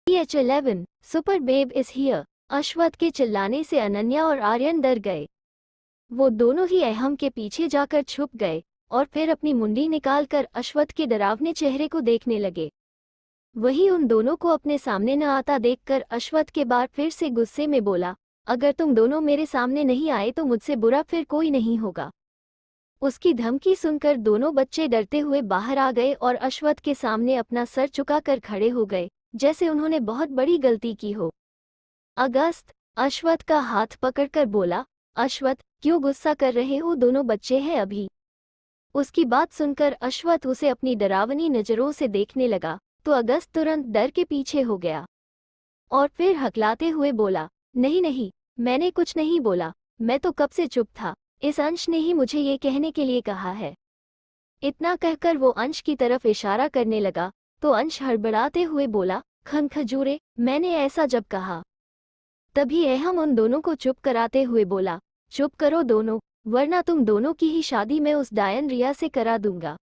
PH11 super babe is here. Ashwath के चिल्लाने से अनन्या और आर्यन डर गए। वो दोनों ही अहम के पीछे जाकर छुप गए और फिर अपनी मुंडी निकालकर अश्वथ के डरावने चेहरे को देखने लगे। वही उन दोनों को अपने सामने न आता देखकर अश्वथ के बाद फिर से गुस्से में बोला, अगर तुम दोनों मेरे सामने नहीं आए तो मुझसे बुरा फिर कोई नहीं होगा। उसकी धमकी सुनकर दोनों बच्चे डरते हुए बाहर आ गए और अश्वथ के सामने अपना सर झुकाकर खड़े हो गए, जैसे उन्होंने बहुत बड़ी गलती की हो। अगस्त अश्वथ का हाथ पकड़कर बोला, अश्वथ क्यों गुस्सा कर रहे हो, दोनों बच्चे हैं अभी। उसकी बात सुनकर अश्वथ उसे अपनी डरावनी नजरों से देखने लगा तो अगस्त तुरंत डर के पीछे हो गया और फिर हकलाते हुए बोला, नहीं नहीं, मैंने कुछ नहीं बोला, मैं तो कब से चुप था, इस अंश ने ही मुझे ये कहने के लिए कहा है। इतना कहकर वो अंश की तरफ इशारा करने लगा तो अंश हड़बड़ाते हुए बोला, खजूरे, मैंने ऐसा जब कहा। तभी अहम उन दोनों को चुप कराते हुए बोला, चुप करो दोनों, वरना तुम दोनों की ही शादी मैं उस डायन रिया से करा दूंगा।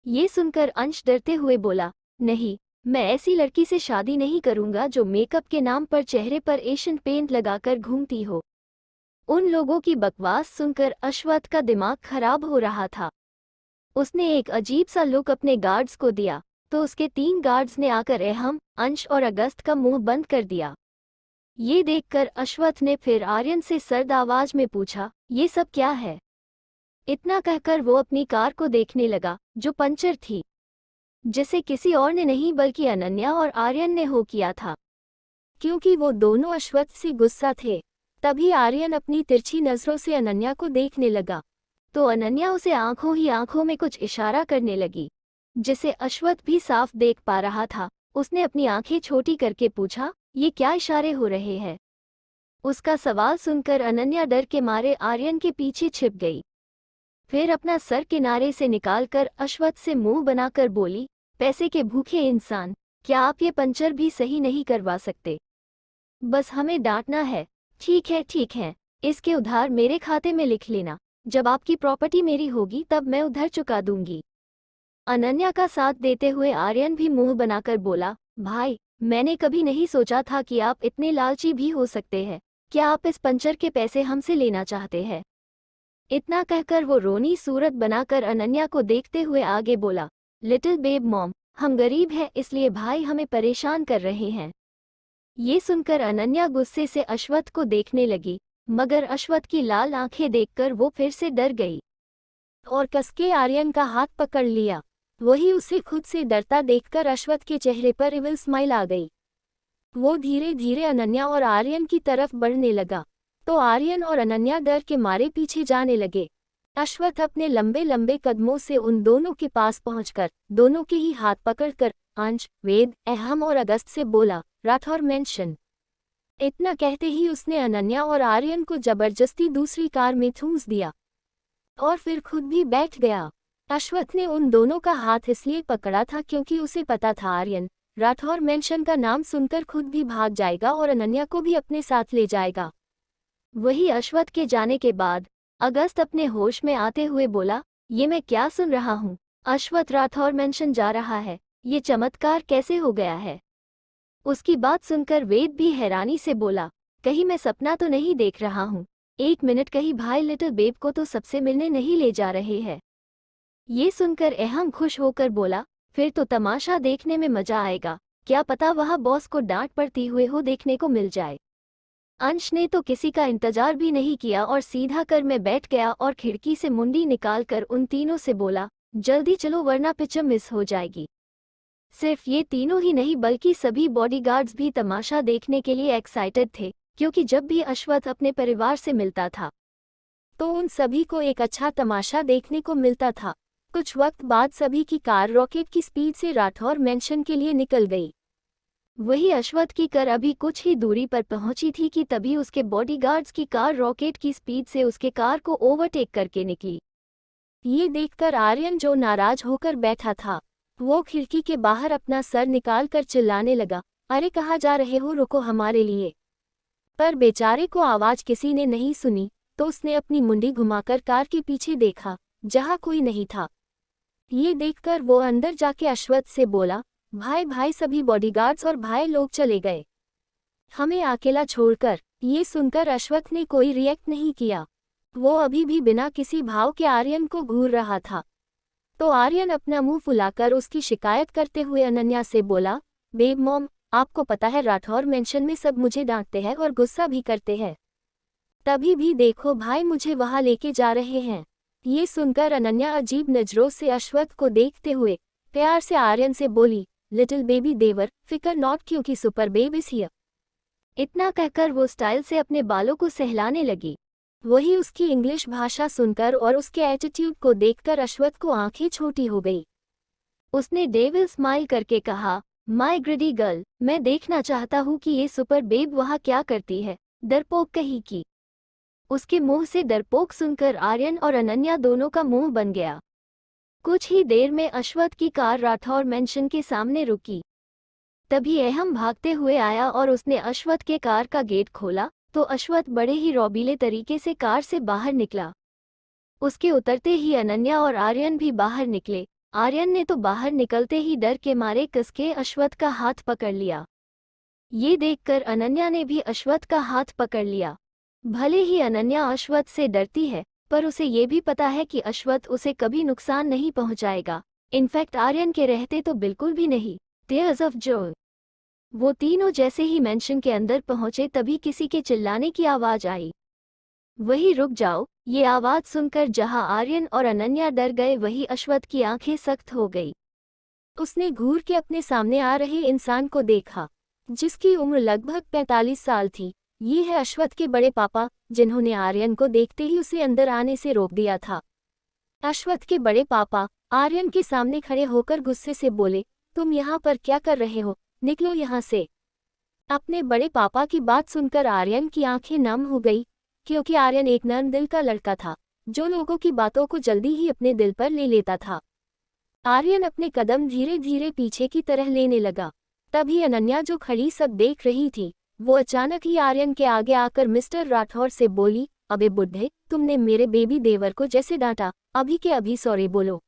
ये सुनकर अंश डरते हुए बोला, नहीं, मैं ऐसी लड़की से शादी नहीं करूंगा जो मेकअप के नाम पर चेहरे पर एशियन पेंट लगाकर घूमती हो। उन लोगों की बकवास सुनकर अश्वथ का दिमाग खराब हो रहा था। उसने एक अजीब सा लुक अपने गार्ड्स को दिया तो उसके 3 गार्ड्स ने आकर अहम, अंश और अगस्त का मुंह बंद कर दिया। ये देखकर अश्वथ ने फिर आर्यन से सर्द आवाज में पूछा, ये सब क्या है। इतना कहकर वो अपनी कार को देखने लगा जो पंचर थी, जिसे किसी और ने नहीं बल्कि अनन्या और आर्यन ने हो किया था। क्योंकि वो दोनों अश्वथ से गुस्सा थे, तभी आर्यन अपनी तिरछी नजरों से अनन्या को देखने लगा तो अनन्या उसे आंखों ही आंखों में कुछ इशारा करने लगी, जिसे अश्वथ भी साफ देख पा रहा था। उसने अपनी आंखें छोटी करके पूछा, ये क्या इशारे हो रहे हैं। उसका सवाल सुनकर अनन्या डर के मारे आर्यन के पीछे छिप गई। फिर अपना सर किनारे से निकालकर अश्वथ से मुंह बनाकर बोली, पैसे के भूखे इंसान, क्या आप ये पंचर भी सही नहीं करवा सकते? बस हमें डांटना है। ठीक है, इसके उधार मेरे खाते में लिख लेना, जब आपकी प्रॉपर्टी मेरी होगी तब मैं उधर चुका दूंगी। अनन्या का साथ देते हुए आर्यन भी मुंह बनाकर बोला, भाई, मैंने कभी नहीं सोचा था कि आप इतने लालची भी हो सकते हैं। क्या आप इस पंचर के पैसे हमसे लेना चाहते हैं? इतना कहकर वो रोनी सूरत बनाकर अनन्या को देखते हुए आगे बोला, लिटिल बेब मॉम, हम गरीब हैं इसलिए भाई हमें परेशान कर रहे हैं। ये सुनकर अनन्या गुस्से से अश्वथ को देखने लगी, मगर अश्वथ की लाल आंखें देखकर वो फिर से डर गई और कसके आर्यन का हाथ पकड़ लिया। वही उसे खुद से डरता देखकर अश्वथ के चेहरे पर इविल स्माइल आ गई। वो धीरे धीरे अनन्या और आर्यन की तरफ बढ़ने लगा तो आर्यन और अनन्या डर के मारे पीछे जाने लगे। अश्वथ अपने लंबे लंबे कदमों से उन दोनों के पास पहुंचकर दोनों के ही हाथ पकड़कर अंश, वेद, अहम और अगस्त से बोला, राठौर मेंशन। इतना कहते ही उसने अनन्या और आर्यन को जबरदस्ती दूसरी कार में ठूंस दिया और फिर खुद भी बैठ गया। अश्वथ ने उन दोनों का हाथ इसलिए पकड़ा था क्योंकि उसे पता था आर्यन राठौर मेंशन का नाम सुनकर खुद भी भाग जाएगा और अनन्या को भी अपने साथ ले जाएगा। वही अश्वथ के जाने के बाद अगस्त अपने होश में आते हुए बोला, ये मैं क्या सुन रहा हूँ? अश्वथ राठौर मेंशन जा रहा है, ये चमत्कार कैसे हो गया है? उसकी बात सुनकर वेद भी हैरानी से बोला, कहीं मैं सपना तो नहीं देख रहा हूँ? एक मिनट, कहीं भाई लिटिल बेब को तो सबसे मिलने नहीं ले जा रहे हैं? ये सुनकर अहम खुश होकर बोला, फिर तो तमाशा देखने में मजा आएगा, क्या पता वहाँ बॉस को डांट पड़ती हुए हो देखने को मिल जाए। अंश ने तो किसी का इंतजार भी नहीं किया और सीधा कर में बैठ गया और खिड़की से मुंडी निकालकर उन तीनों से बोला, जल्दी चलो वरना पिक्चर मिस हो जाएगी। सिर्फ ये तीनों ही नहीं बल्कि सभी बॉडीगार्ड्स भी तमाशा देखने के लिए एक्साइटेड थे, क्योंकि जब भी अश्वथ अपने परिवार से मिलता था तो उन सभी को एक अच्छा तमाशा देखने को मिलता था। कुछ वक्त बाद सभी की कार रॉकेट की स्पीड से राठौर मेंशन के लिए निकल गई। वही अश्वथ की कार अभी कुछ ही दूरी पर पहुंची थी कि तभी उसके बॉडीगार्ड्स की कार रॉकेट की स्पीड से उसके कार को ओवरटेक करके निकली। ये देखकर आर्यन जो नाराज होकर बैठा था वो खिड़की के बाहर अपना सर निकालकर चिल्लाने लगा, अरे कहाँ जा रहे हो, रुको हमारे लिए। पर बेचारे को आवाज किसी ने नहीं सुनी तो उसने अपनी मुंडी घुमाकर कार के पीछे देखा, जहाँ कोई नहीं था। ये देखकर वो अंदर जाके अश्वथ से बोला, भाई भाई सभी बॉडीगार्ड्स और भाई लोग चले गए, हमें अकेला छोड़कर। ये सुनकर अश्वत्थ ने कोई रिएक्ट नहीं किया। वो अभी भी बिना किसी भाव के आर्यन को घूर रहा था। तो आर्यन अपना मुंह फुलाकर उसकी शिकायत करते हुए अनन्या से बोला, बेब मॉम, आपको पता है राठौर मेंशन में सब मुझे डांटते हैं और गुस्सा भी करते हैं। तभी भी देखो भाई मुझे वहां लेके जा रहे हैं। ये सुनकर अनन्या अजीब नजरों से अश्वत्थ को देखते हुए प्यार से आर्यन से बोली, लिटिल बेबी देवर, फिकर नॉट क्योंकि सुपर बेब इज हियर। इतना कहकर वो स्टाइल से अपने बालों को सहलाने लगी। वही उसकी इंग्लिश भाषा सुनकर और उसके एटीट्यूड को देखकर अश्वत्थ को आंखें छोटी हो गई। उसने डेविल स्माइल करके कहा, माय ग्रिडी गर्ल, मैं देखना चाहता हूँ कि ये सुपर बेब वहाँ क्या करती है, डरपोक कहीं की। उसके मुंह से डरपोक सुनकर आर्यन और अनन्या दोनों का मुंह बन गया। कुछ ही देर में अश्वत्थ की कार राठौर मेंशन के सामने रुकी। तभी अहम भागते हुए आया और उसने अश्वत्थ के कार का गेट खोला तो अश्वत्थ बड़े ही रौबीले तरीके से कार से बाहर निकला। उसके उतरते ही अनन्या और आर्यन भी बाहर निकले। आर्यन ने तो बाहर निकलते ही डर के मारे कसके अश्वत्थ का हाथ पकड़ लिया। ये देखकर अनन्या ने भी अश्वत्थ का हाथ पकड़ लिया। भले ही अनन्या अश्वत्थ से डरती है, पर उसे ये भी पता है कि अश्वत्थ उसे कभी नुकसान नहीं पहुंचाएगा। इनफैक्ट आर्यन के रहते तो बिल्कुल भी नहीं। Tears of Joy. वो तीनों जैसे ही मेंशन के अंदर पहुंचे तभी किसी के चिल्लाने की आवाज आई। वही रुक जाओ। ये आवाज सुनकर जहां आर्यन और अनन्या डर गए वहीं अश्वत्थ की आंखें सख्त हो गई। उसने घूर के अपने सामने आ रहे इंसान को देखा, जिसकी उम्र लगभग 45 साल थी। ये है अश्वत्थ के बड़े पापा, जिन्होंने आर्यन को देखते ही उसे अंदर आने से रोक दिया था। अश्वत्थ के बड़े पापा आर्यन के सामने खड़े होकर गुस्से से बोले, तुम यहाँ पर क्या कर रहे हो, निकलो यहाँ से। अपने बड़े पापा की बात सुनकर आर्यन की आंखें नम हो गई, क्योंकि आर्यन एक नर्म दिल का लड़का था, जो लोगों की बातों को जल्दी ही अपने दिल पर ले लेता था। आर्यन अपने कदम धीरे धीरे पीछे की तरह लेने लगा। तभी अनन्या जो खड़ी सब देख रही थी, वो अचानक ही आर्यन के आगे आकर मिस्टर राठौर से बोली, अबे बुड्ढे, तुमने मेरे बेबी देवर को जैसे डांटा, अभी के अभी सॉरी बोलो,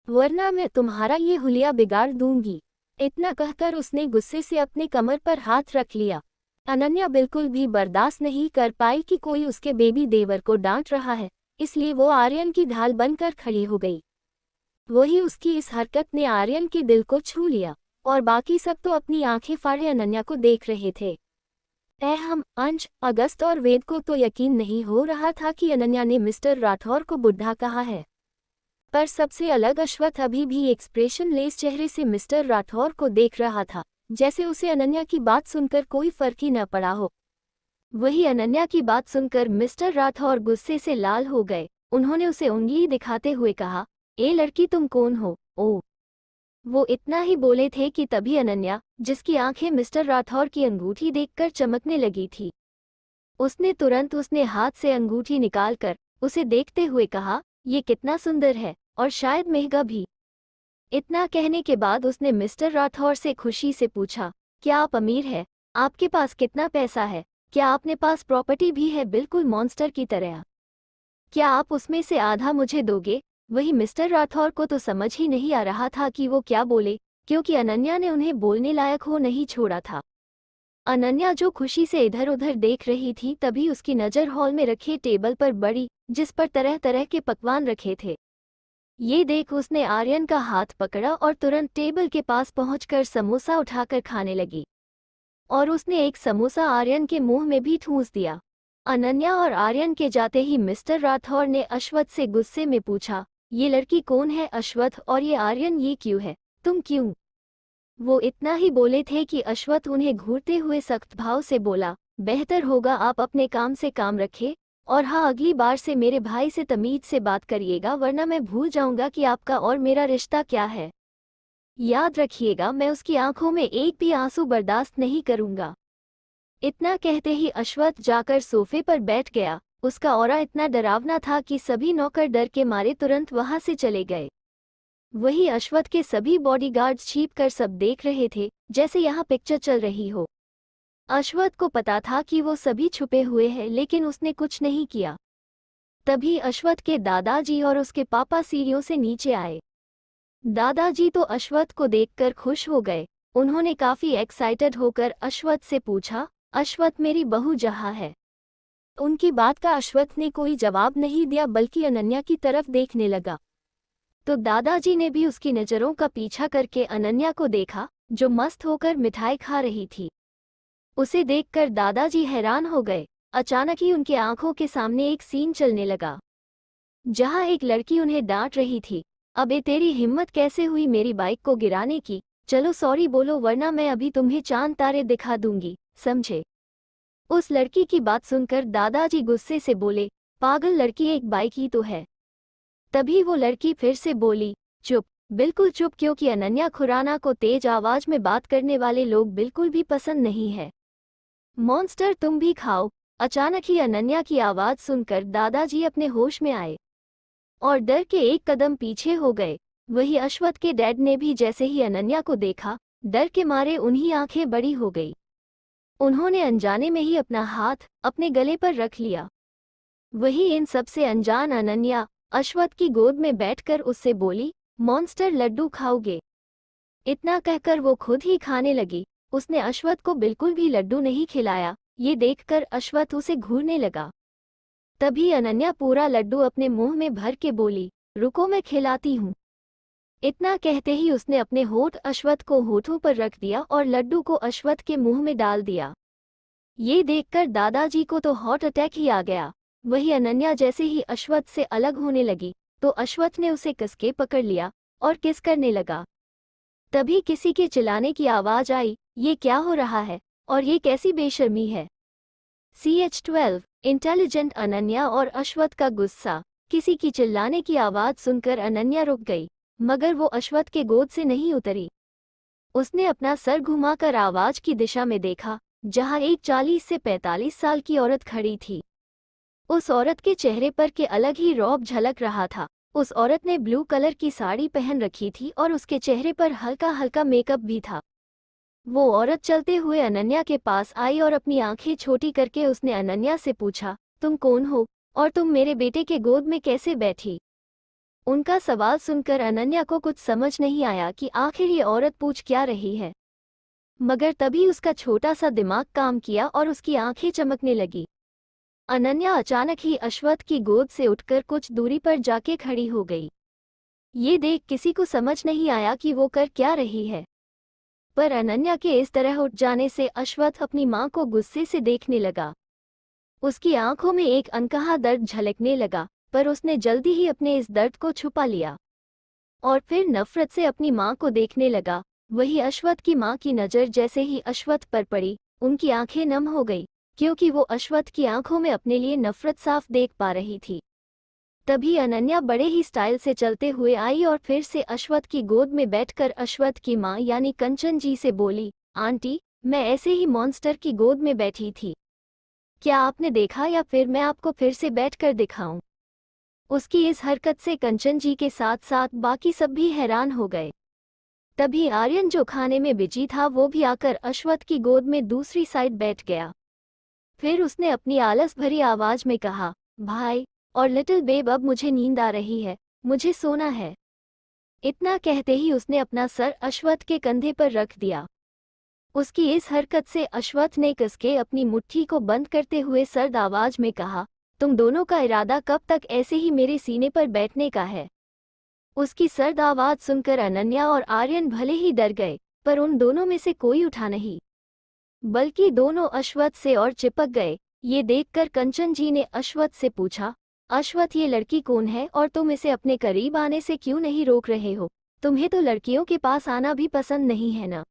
वरना मैं तुम्हारा ये हुलिया बिगाड़ दूंगी। इतना कहकर उसने गुस्से से अपने कमर पर हाथ रख लिया। अनन्या बिल्कुल भी बर्दाश्त नहीं कर पाई कि कोई उसके बेबी देवर को डांट रहा है, इसलिए वो आर्यन की ढाल बनकर खड़ी हो गई। वही उसकी इस हरकत ने आर्यन के दिल को छू लिया, और बाकी सब तो अपनी आंखें फाड़े अनन्या को देख रहे थे। हम अंश, अगस्त और वेद को तो यकीन नहीं हो रहा था कि अनन्या ने मिस्टर राठौर को बुढ़ा कहा है। पर सबसे अलग अश्वत्थ अभी भी एक्सप्रेशन लेस चेहरे से मिस्टर राठौर को देख रहा था, जैसे उसे अनन्या की बात सुनकर कोई फर्क ही न पड़ा हो। वही अनन्या की बात सुनकर मिस्टर राठौर गुस्से से लाल हो गए। उन्होंने उसे उंगली दिखाते हुए कहा, ए लड़की तुम कौन हो? ओ। वो इतना ही बोले थे कि तभी अनन्या, जिसकी आंखें मिस्टर राठौर की अंगूठी देखकर चमकने लगी थी, उसने तुरंत उसने हाथ से अंगूठी निकालकर उसे देखते हुए कहा, ये कितना सुंदर है और शायद महंगा भी। इतना कहने के बाद उसने मिस्टर राठौर से खुशी से पूछा, क्या आप अमीर हैं? आपके पास कितना पैसा है? क्या आपने पास प्रॉपर्टी भी है बिल्कुल मॉन्स्टर की तरह? क्या आप उसमें से आधा मुझे दोगे? वही मिस्टर राठौर को तो समझ ही नहीं आ रहा था कि वो क्या बोले, क्योंकि अनन्या ने उन्हें बोलने लायक हो नहीं छोड़ा था। अनन्या जो खुशी से इधर उधर देख रही थी तभी उसकी नज़र हॉल में रखे टेबल पर पड़ी, जिस पर तरह तरह के पकवान रखे थे। ये देख उसने आर्यन का हाथ पकड़ा और तुरंत टेबल के पास पहुंचकर समोसा उठाकर खाने लगी, और उसने एक समोसा आर्यन के मुंह में भी ठूंस दिया। अनन्या और आर्यन के जाते ही मिस्टर राठौर ने अश्वत्थ से गुस्से में पूछा, ये लड़की कौन है अश्वत्थ, और ये आर्यन ये क्यों है, तुम क्यों? वो इतना ही बोले थे कि अश्वत्थ उन्हें घूरते हुए सख्त भाव से बोला, बेहतर होगा आप अपने काम से काम रखें, और हाँ अगली बार से मेरे भाई से तमीज से बात करिएगा, वरना मैं भूल जाऊंगा कि आपका और मेरा रिश्ता क्या है। याद रखिएगा, मैं उसकी आंखों में एक भी आंसू बर्दाश्त नहीं करूंगा। इतना कहते ही अश्वत्थ जाकर सोफे पर बैठ गया। उसका ऑरा इतना डरावना था कि सभी नौकर डर के मारे तुरंत वहां से चले गए। वही अश्वत्थ के सभी बॉडीगार्ड्स छिप कर सब देख रहे थे, जैसे यहाँ पिक्चर चल रही हो। अश्वत्थ को पता था कि वो सभी छुपे हुए हैं, लेकिन उसने कुछ नहीं किया। तभी अश्वत्थ के दादाजी और उसके पापा सीढ़ियों से नीचे आए। दादाजी तो अश्वत्थ को देखकर खुश हो गए। उन्होंने काफी एक्साइटेड होकर अश्वत्थ से पूछा, अश्वत्थ मेरी बहू जहाँ है? उनकी बात का अश्वत्थ ने कोई जवाब नहीं दिया बल्कि अनन्या की तरफ देखने लगा। तो दादाजी ने भी उसकी नज़रों का पीछा करके अनन्या को देखा, जो मस्त होकर मिठाई खा रही थी। उसे देखकर दादाजी हैरान हो गए। अचानक ही उनकी आंखों के सामने एक सीन चलने लगा, जहां एक लड़की उन्हें डांट रही थी। अबे तेरी हिम्मत कैसे हुई मेरी बाइक को गिराने की? चलो सॉरी बोलो वरना मैं अभी तुम्हें चांद तारे दिखा दूंगी, समझे? उस लड़की की बात सुनकर दादाजी गुस्से से बोले, पागल लड़की, एक बाइक ही तो है। तभी वो लड़की फिर से बोली, चुप, बिल्कुल चुप, क्योंकि अनन्या खुराना को तेज आवाज में बात करने वाले लोग बिल्कुल भी पसंद नहीं है। मॉन्स्टर तुम भी खाओ। अचानक ही अनन्या की आवाज सुनकर दादाजी अपने होश में आए और डर के एक कदम पीछे हो गए। वही अश्वत्थ के डैड ने भी जैसे ही अनन्या को देखा, डर के मारे उन्हीं आंखें बड़ी हो गई। उन्होंने अनजाने में ही अपना हाथ अपने गले पर रख लिया। वही इन सबसे अनजान अनन्या अश्वत्थ की गोद में बैठकर उससे बोली, मॉन्स्टर लड्डू खाओगे? इतना कहकर वो खुद ही खाने लगी। उसने अश्वत्थ को बिल्कुल भी लड्डू नहीं खिलाया। ये देखकर अश्वत्थ उसे घूरने लगा। तभी अनन्या पूरा लड्डू अपने मुंह में भर के बोली, रुको मैं खिलाती हूँ। इतना कहते ही उसने अपने होठ अश्वत्थ को होठों पर रख दिया और लड्डू को अश्वत्थ के मुंह में डाल दिया। ये देखकर दादाजी को तो हार्ट अटैक ही आ गया। वही अनन्या जैसे ही अश्वत्थ से अलग होने लगी तो अश्वत्थ ने उसे कसके पकड़ लिया और किस करने लगा। तभी किसी के चिल्लाने की आवाज आई, ये क्या हो रहा है और ये कैसी बेशर्मी है? CH12 इंटेलिजेंट अनन्या और अश्वत्थ का गुस्सा। किसी की चिल्लाने की आवाज सुनकर अनन्या रुक गई, मगर वो अश्वत्थ के गोद से नहीं उतरी। उसने अपना सर घुमाकर आवाज की दिशा में देखा, जहां एक 40 से 45 साल की औरत खड़ी थी। उस औरत के चेहरे पर के अलग ही रौब झलक रहा था। उस औरत ने ब्लू कलर की साड़ी पहन रखी थी और उसके चेहरे पर हल्का हल्का मेकअप भी था। वो औरत चलते हुए अनन्या के पास आई और अपनी आंखें छोटी करके उसने अनन्या से पूछा, तुम कौन हो और तुम मेरे बेटे के गोद में कैसे बैठी? उनका सवाल सुनकर अनन्या को कुछ समझ नहीं आया कि आखिर ये औरत पूछ क्या रही है, मगर तभी उसका छोटा सा दिमाग काम किया और उसकी आंखें चमकने लगी। अनन्या अचानक ही अश्वत्थ की गोद से उठकर कुछ दूरी पर जाके खड़ी हो गई। ये देख किसी को समझ नहीं आया कि वो कर क्या रही है, पर अनन्या के इस तरह उठ जाने से अश्वत्थ अपनी मां को गुस्से से देखने लगा। उसकी आंखों में एक अनकहा दर्द झलकने लगा, पर उसने जल्दी ही अपने इस दर्द को छुपा लिया और फिर नफरत से अपनी मां को देखने लगा। वही अश्वत्थ की मां की नज़र जैसे ही अश्वत्थ पर पड़ी, उनकी आंखें नम हो गई, क्योंकि वो अश्वत्थ की आंखों में अपने लिए नफरत साफ देख पा रही थी। तभी अनन्या बड़े ही स्टाइल से चलते हुए आई और फिर से अश्वत्थ की गोद में बैठकर अश्वत्थ की मां यानी कंचन जी से बोली, आंटी, मैं ऐसे ही मॉन्स्टर की गोद में बैठी थी, क्या आपने देखा या फिर मैं आपको फिर से बैठकर दिखाऊं? उसकी इस हरकत से कंचन जी के साथ साथ बाकी सब भी हैरान हो गए। तभी आर्यन जो खाने में बिजी था वो भी आकर अश्वत्थ की गोद में दूसरी साइड बैठ गया। फिर उसने अपनी आलस भरी आवाज में कहा, भाई और लिटिल बेब, अब मुझे नींद आ रही है, मुझे सोना है। इतना कहते ही उसने अपना सर अश्वत्थ के कंधे पर रख दिया। उसकी इस हरकत से अश्वत्थ ने कसके अपनी मुट्ठी को बंद करते हुए सर्द आवाज में कहा, तुम दोनों का इरादा कब तक ऐसे ही मेरे सीने पर बैठने का है? उसकी सर्द आवाज सुनकर अनन्या और आर्यन भले ही डर गए, पर उन दोनों में से कोई उठा नहीं, बल्कि दोनों अश्वत्थ से और चिपक गए। ये देखकर कंचन जी ने अश्वत्थ से पूछा, अश्वत्थ, ये लड़की कौन है और तुम इसे अपने करीब आने से क्यों नहीं रोक रहे हो? तुम्हें तो लड़कियों के पास आना भी पसंद नहीं है ना?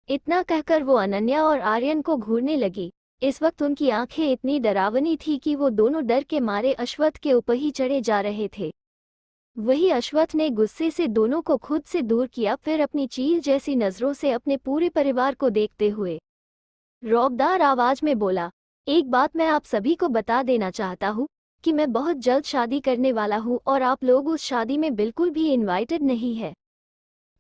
इतना कहकर वो अनन्या और आर्यन को घूरने लगी। इस वक्त उनकी आंखें इतनी डरावनी थी कि वो दोनों डर के मारे अश्वत्थ के ऊपर ही चढ़े जा रहे थे। वही अश्वत्थ ने गुस्से से दोनों को खुद से दूर किया, फिर अपनी चील जैसी नजरों से अपने पूरे परिवार को देखते हुए रौबदार आवाज में बोला, एक बात मैं आप सभी को बता देना चाहता हूँ कि मैं बहुत जल्द शादी करने वाला हूँ और आप लोग उस शादी में बिल्कुल भी इनवाइटेड नहीं है,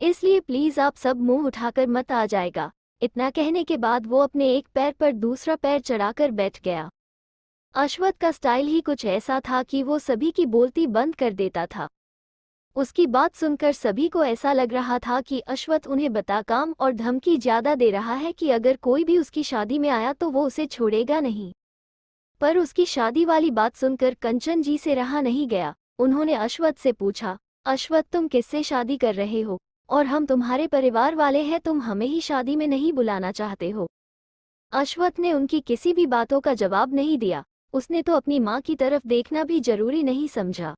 इसलिए प्लीज आप सब मुंह उठाकर मत आ जाएगा। इतना कहने के बाद वो अपने एक पैर पर दूसरा पैर चढ़ाकर बैठ गया। अश्वत्थ का स्टाइल ही कुछ ऐसा था कि वो सभी की बोलती बंद कर देता था। उसकी बात सुनकर सभी को ऐसा लग रहा था कि अश्वत्थ उन्हें बता काम और धमकी ज्यादा दे रहा है कि अगर कोई भी उसकी शादी में आया तो वो उसे छोड़ेगा नहीं। पर उसकी शादी वाली बात सुनकर कंचन जी से रहा नहीं गया। उन्होंने अश्वत्थ से पूछा, अश्वत्थ तुम किससे शादी कर रहे हो? और हम तुम्हारे परिवार वाले हैं, तुम हमें ही शादी में नहीं बुलाना चाहते हो? अश्वत्थ ने उनकी किसी भी बातों का जवाब नहीं दिया। उसने तो अपनी माँ की तरफ देखना भी जरूरी नहीं समझा।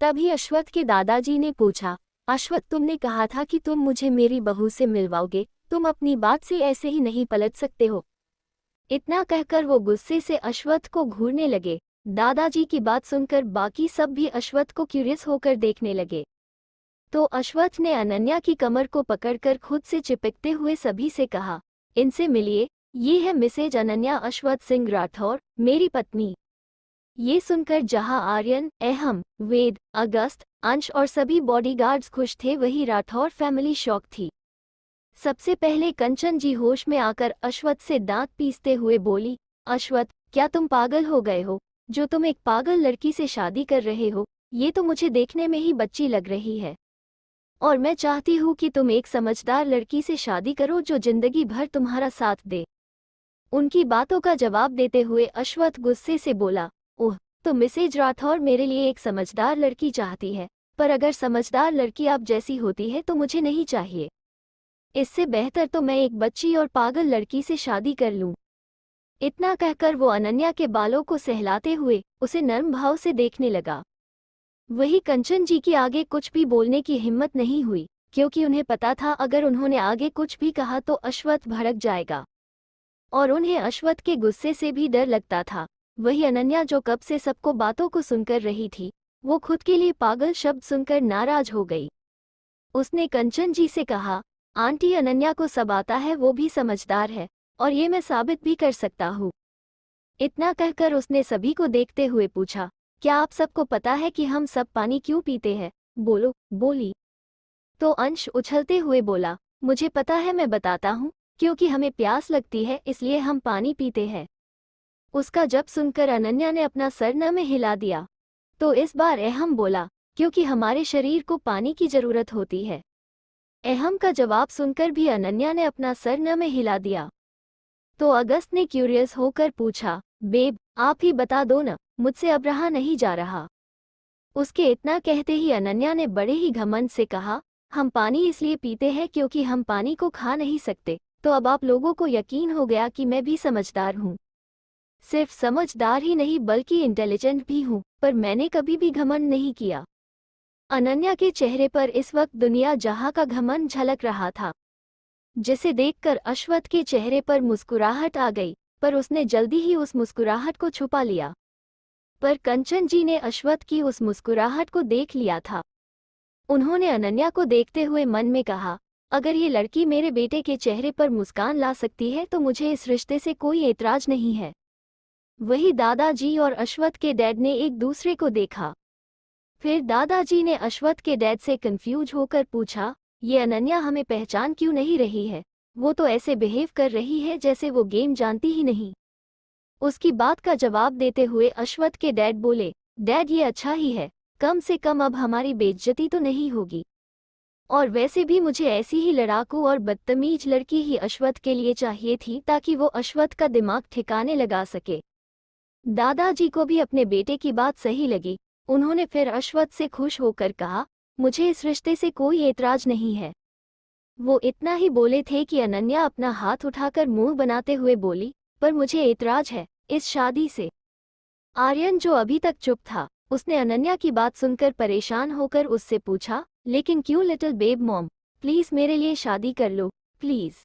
तभी अश्वत्थ के दादाजी ने पूछा, अश्वत्थ तुमने कहा था कि तुम मुझे मेरी बहू से मिलवाओगे, तुम अपनी बात से ऐसे ही नहीं पलट सकते हो। इतना कहकर वो गुस्से से अश्वत्थ को घूरने लगे। दादाजी की बात सुनकर बाकी सब भी अश्वत्थ को क्यूरियस होकर देखने लगे। तो अश्वत्थ ने अनन्या की कमर को पकड़कर खुद से चिपकते हुए सभी से कहा, इनसे मिलिए, ये है मिसेज अनन्या अश्वत्थ सिंह राठौर, मेरी पत्नी। ये सुनकर जहां आर्यन, अहम, वेद, अगस्त, अंश और सभी बॉडीगार्ड्स खुश थे, वही राठौर फैमिली शॉक थी। सबसे पहले कंचन जी होश में आकर अश्वत्थ से दांत पीसते हुए बोली, अश्वत्थ क्या तुम पागल हो गए हो? जो तुम एक पागल लड़की से शादी कर रहे हो, ये तो मुझे देखने में ही बच्ची लग रही है। और मैं चाहती हूँ कि तुम एक समझदार लड़की से शादी करो जो जिंदगी भर तुम्हारा साथ दे। उनकी बातों का जवाब देते हुए अश्वत्थ गुस्से से बोला, ओह, तो मिसेज राठौर मेरे लिए एक समझदार लड़की चाहती है, पर अगर समझदार लड़की आप जैसी होती है तो मुझे नहीं चाहिए। इससे बेहतर तो मैं एक बच्ची और पागल लड़की से शादी कर लूं। इतना कहकर वो अनन्या के बालों को सहलाते हुए उसे नर्म भाव से देखने लगा। वही कंचन जी की आगे कुछ भी बोलने की हिम्मत नहीं हुई, क्योंकि उन्हें पता था अगर उन्होंने आगे कुछ भी कहा तो अश्वत्थ भड़क जाएगा। और उन्हें अश्वत्थ के गुस्से से भी डर लगता था। वही अनन्या जो कब से सबको बातों को सुनकर रही थी, वो खुद के लिए पागल शब्द सुनकर नाराज हो गई। उसने कंचन जी से कहा, आंटी अनन्या को सब आता है, वो भी समझदार है, और ये मैं साबित भी कर सकता हूँ। इतना कहकर उसने सभी को देखते हुए पूछा, क्या आप सबको पता है कि हम सब पानी क्यों पीते हैं? बोलो, बोली। तो अंश उछलते हुए बोला, मुझे पता है, मैं बताता हूँ, क्योंकि हमें प्यास लगती है इसलिए हम पानी पीते हैं। उसका जब सुनकर अनन्या ने अपना सर न में हिला दिया। तो इस बार अहम बोला, क्योंकि हमारे शरीर को पानी की जरूरत होती है। अहम का जवाब सुनकर भी अनन्या ने अपना सर न में हिला दिया। तो अगस्त ने क्यूरियस होकर पूछा, बेब आप ही बता दो न, मुझसे अब रहा नहीं जा रहा। उसके इतना कहते ही अनन्या ने बड़े ही घमंड से कहा, हम पानी इसलिए पीते हैं क्योंकि हम पानी को खा नहीं सकते। तो अब आप लोगों को यकीन हो गया कि मैं भी समझदार हूँ। सिर्फ समझदार ही नहीं बल्कि इंटेलिजेंट भी हूँ, पर मैंने कभी भी घमंड नहीं किया। अनन्या के चेहरे पर इस वक्त दुनिया जहाँ का घमंड झलक रहा था, जिसे देखकर अश्वत्थ के चेहरे पर मुस्कुराहट आ गई, पर उसने जल्दी ही उस मुस्कुराहट को छुपा लिया। पर कंचन जी ने अश्वत्थ की उस मुस्कुराहट को देख लिया था। उन्होंने अनन्या को देखते हुए मन में कहा, अगर ये लड़की मेरे बेटे के चेहरे पर मुस्कान ला सकती है तो मुझे इस रिश्ते से कोई ऐतराज नहीं है। वही दादाजी और अश्वत्थ के डैड ने एक दूसरे को देखा। फिर दादाजी ने अश्वत्थ के डैड से कंफ्यूज होकर पूछा, ये अनन्या हमें पहचान क्यों नहीं रही है? वो तो ऐसे बिहेव कर रही है जैसे वो गेम जानती ही नहीं। उसकी बात का जवाब देते हुए अश्वत्थ के डैड बोले, डैड ये अच्छा ही है, कम से कम अब हमारी बेइज्जती तो नहीं होगी। और वैसे भी मुझे ऐसी ही लड़ाकू और बदतमीज लड़की ही अश्वत्थ के लिए चाहिए थी, ताकि वो अश्वत्थ का दिमाग ठिकाने लगा सके। दादाजी को भी अपने बेटे की बात सही लगी। उन्होंने फिर अश्वत्थ से खुश होकर कहा, मुझे इस रिश्ते से कोई ऐतराज नहीं है। वो इतना ही बोले थे कि अनन्या अपना हाथ उठाकर मुंह बनाते हुए बोली, पर मुझे ऐतराज है इस शादी से। आर्यन जो अभी तक चुप था, उसने अनन्या की बात सुनकर परेशान होकर उससे पूछा, लेकिन क्यों लिटिल बेब मॉम, प्लीज मेरे लिए शादी कर लो, प्लीज।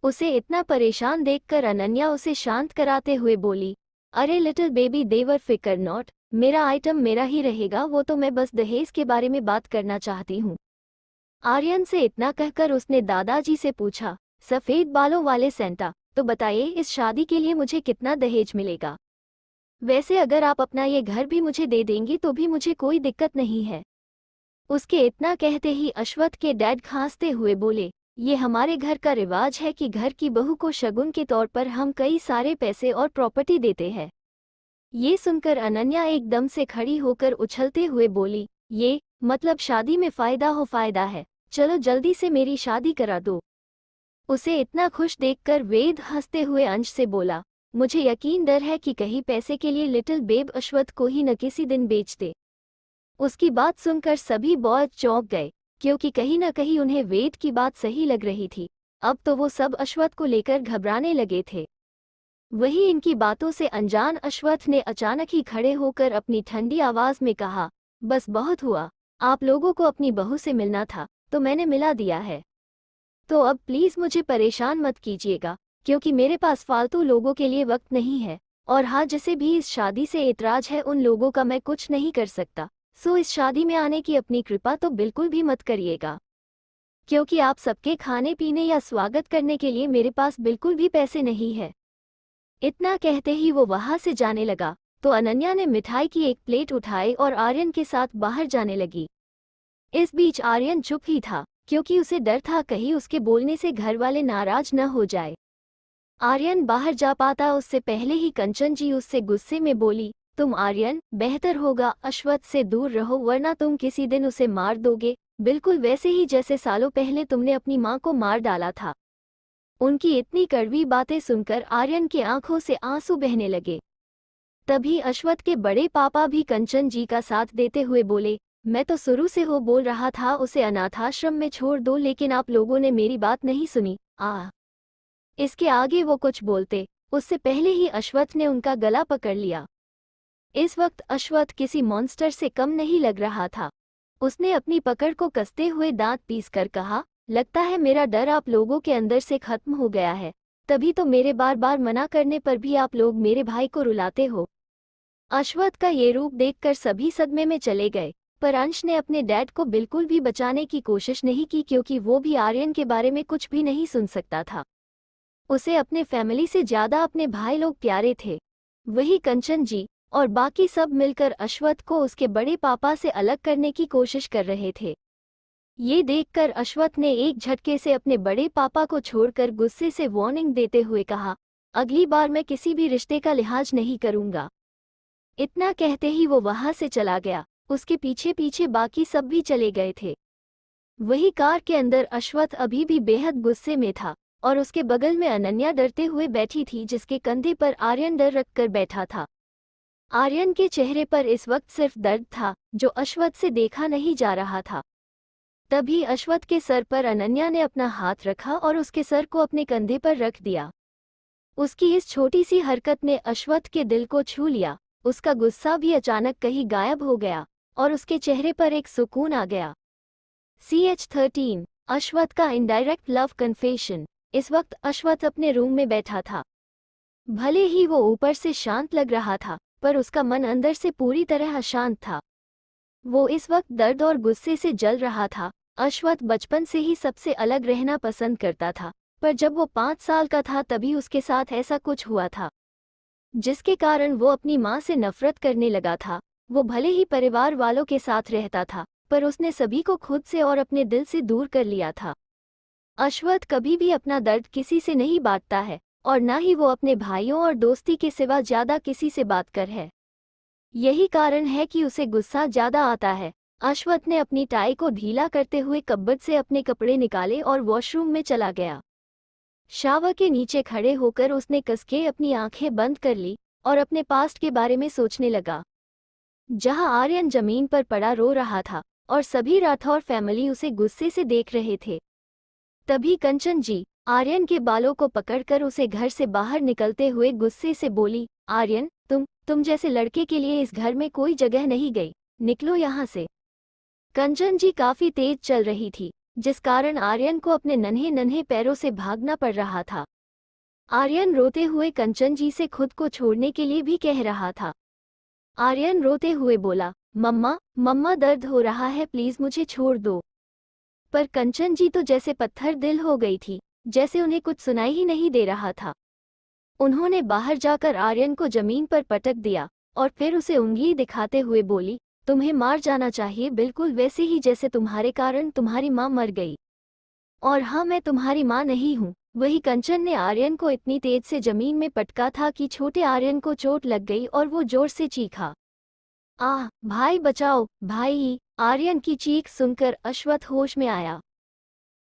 उसे इतना परेशान देखकर अनन्या उसे शांत कराते हुए बोली, अरे लिटिल बेबी देवर फिकर नॉट, मेरा आइटम मेरा ही रहेगा, वो तो मैं बस दहेज के बारे में बात करना चाहती हूँ। आर्यन से इतना कहकर उसने दादाजी से पूछा, सफेद बालों वाले सेंटा, तो बताइए इस शादी के लिए मुझे कितना दहेज मिलेगा? वैसे अगर आप अपना ये घर भी मुझे दे देंगी तो भी मुझे कोई दिक्कत नहीं है। उसके इतना कहते ही अश्वत्थ के डैड खांसते हुए बोले, ये हमारे घर का रिवाज है कि घर की बहू को शगुन के तौर पर हम कई सारे पैसे और प्रॉपर्टी देते हैं। ये सुनकर अनन्या एकदम से खड़ी होकर उछलते हुए बोली, ये मतलब शादी में फायदा है, चलो जल्दी से मेरी शादी करा दो। उसे इतना खुश देखकर वेद हंसते हुए अंश से बोला, मुझे यकीन डर है कि कहीं पैसे के लिए लिटिल बेब अश्वथ को ही न किसी दिन बेच दे। उसकी बात सुनकर सभी बहुत चौंक गए, क्योंकि कहीं न कहीं उन्हें वेद की बात सही लग रही थी। अब तो वो सब अश्वथ को लेकर घबराने लगे थे। वही इनकी बातों से अनजान अश्वथ ने अचानक ही खड़े होकर अपनी ठंडी आवाज में कहा, बस बहुत हुआ, आप लोगों को अपनी बहू से मिलना था तो मैंने मिला दिया है। तो अब प्लीज मुझे परेशान मत कीजिएगा, क्योंकि मेरे पास फालतू लोगों के लिए वक्त नहीं है। और हाँ, जिसे भी इस शादी से ऐतराज है उन लोगों का मैं कुछ नहीं कर सकता। सो इस शादी में आने की अपनी कृपा तो बिल्कुल भी मत करिएगा, क्योंकि आप सबके खाने पीने या स्वागत करने के लिए मेरे पास बिल्कुल भी पैसे नहीं है। इतना कहते ही वो वहां से जाने लगा तो अनन्या ने मिठाई की एक प्लेट उठाई और आर्यन के साथ बाहर जाने लगी। इस बीच आर्यन चुप ही था, क्योंकि उसे डर था कहीं उसके बोलने से घर वाले नाराज न हो जाए। आर्यन बाहर जा पाता उससे पहले ही कंचन जी उससे गुस्से में बोली, तुम आर्यन, बेहतर होगा अश्वथ से दूर रहो, वरना तुम किसी दिन उसे मार दोगे, बिल्कुल वैसे ही जैसे सालों पहले तुमने अपनी माँ को मार डाला था। उनकी इतनी कड़वी बातें सुनकर आर्यन की आंखों से आंसू बहने लगे। तभी अश्वथ के बड़े पापा भी कंचन जी का साथ देते हुए बोले, मैं तो शुरू से हो बोल रहा था उसे अनाथाश्रम में छोड़ दो, लेकिन आप लोगों ने मेरी बात नहीं सुनी। इसके आगे वो कुछ बोलते उससे पहले ही अश्वथ ने उनका गला पकड़ लिया। इस वक्त अश्वथ किसी मॉन्स्टर से कम नहीं लग रहा था। उसने अपनी पकड़ को कसते हुए दांत पीसकर कहा, लगता है मेरा डर आप लोगों के अंदर से खत्म हो गया है, तभी तो मेरे बार बार मना करने पर भी आप लोग मेरे भाई को रुलाते हो। अश्वथ का ये रूप देखकर सभी सदमे में चले गए, पर अंश ने अपने डैड को बिल्कुल भी बचाने की कोशिश नहीं की, क्योंकि वो भी आर्यन के बारे में कुछ भी नहीं सुन सकता था। उसे अपने फैमिली से ज्यादा अपने भाई लोग प्यारे थे। वही कंचन जी और बाकी सब मिलकर अश्वथ को उसके बड़े पापा से अलग करने की कोशिश कर रहे थे। ये देखकर अश्वथ ने एक झटके से अपने बड़े पापा को छोड़कर गुस्से से वार्निंग देते हुए कहा, अगली बार मैं किसी भी रिश्ते का लिहाज नहीं करूंगा। इतना कहते ही वो वहां से चला गया। उसके पीछे पीछे बाकी सब भी चले गए थे। वही कार के अंदर अश्वथ अभी भी बेहद गुस्से में था और उसके बगल में अनन्या डरते हुए बैठी थी, जिसके कंधे पर आर्यन डर रखकर बैठा था। आर्यन के चेहरे पर इस वक्त सिर्फ दर्द था, जो अश्वथ से देखा नहीं जा रहा था। तभी अश्वथ के सर पर अनन्या ने अपना हाथ रखा और उसके सर को अपने कंधे पर रख दिया। उसकी इस छोटी सी हरकत ने अश्वथ के दिल को छू लिया। उसका गुस्सा भी अचानक कहीं गायब हो गया और उसके चेहरे पर एक सुकून आ गया। CH13 अश्वथ का इनडायरेक्ट लव कन्फेशन। इस वक्त अश्वथ अपने रूम में बैठा था। भले ही वो ऊपर से शांत लग रहा था, पर उसका मन अंदर से पूरी तरह अशांत था। वो इस वक्त दर्द और गुस्से से जल रहा था। अश्वथ बचपन से ही सबसे अलग रहना पसंद करता था, पर जब वो 5 साल का था तभी उसके साथ ऐसा कुछ हुआ था, जिसके कारण वो अपनी माँ से नफरत करने लगा था। वो भले ही परिवार वालों के साथ रहता था, पर उसने सभी को खुद से और अपने दिल से दूर कर लिया था। अश्वथ कभी भी अपना दर्द किसी से नहीं बांटता है, और ना ही वो अपने भाइयों और दोस्ती के सिवा ज्यादा किसी से बात कर है। यही कारण है कि उसे गुस्सा ज्यादा आता है। अश्वथ ने अपनी टाई को ढीला करते हुए कब्बर्ड से अपने कपड़े निकाले और वॉशरूम में चला गया। शावर के नीचे खड़े होकर उसने कसके अपनी आंखें बंद कर ली और अपने पास्ट के बारे में सोचने लगा, जहां आर्यन जमीन पर पड़ा रो रहा था और सभी राठौर फैमिली उसे गुस्से से देख रहे थे। तभी कंचन जी आर्यन के बालों को पकड़कर उसे घर से बाहर निकलते हुए गुस्से से बोली, आर्यन, तुम जैसे लड़के के लिए इस घर में कोई जगह नहीं गई, निकलो यहाँ से। कंचन जी काफी तेज चल रही थी, जिस कारण आर्यन को अपने नन्हे नन्हे पैरों से भागना पड़ रहा था। आर्यन रोते हुए कंचन जी से खुद को छोड़ने के लिए भी कह रहा था। आर्यन रोते हुए बोला, मम्मा दर्द हो रहा है, प्लीज मुझे छोड़ दो। पर कंचन जी तो जैसे पत्थर दिल हो गई थी, जैसे उन्हें कुछ सुनाई ही नहीं दे रहा था। उन्होंने बाहर जाकर आर्यन को जमीन पर पटक दिया और फिर उसे उंगली दिखाते हुए बोली, तुम्हें मार जाना चाहिए, बिल्कुल वैसे ही जैसे तुम्हारे कारण तुम्हारी माँ मर गई। और हाँ, मैं तुम्हारी माँ नहीं हूँ। वही कंचन ने आर्यन को इतनी तेज से जमीन में पटका था कि छोटे आर्यन को चोट लग गई और वो जोर से चीखा। आह भाई बचाओ भाई! आर्यन की चीख सुनकर अश्वत्थ होश में आया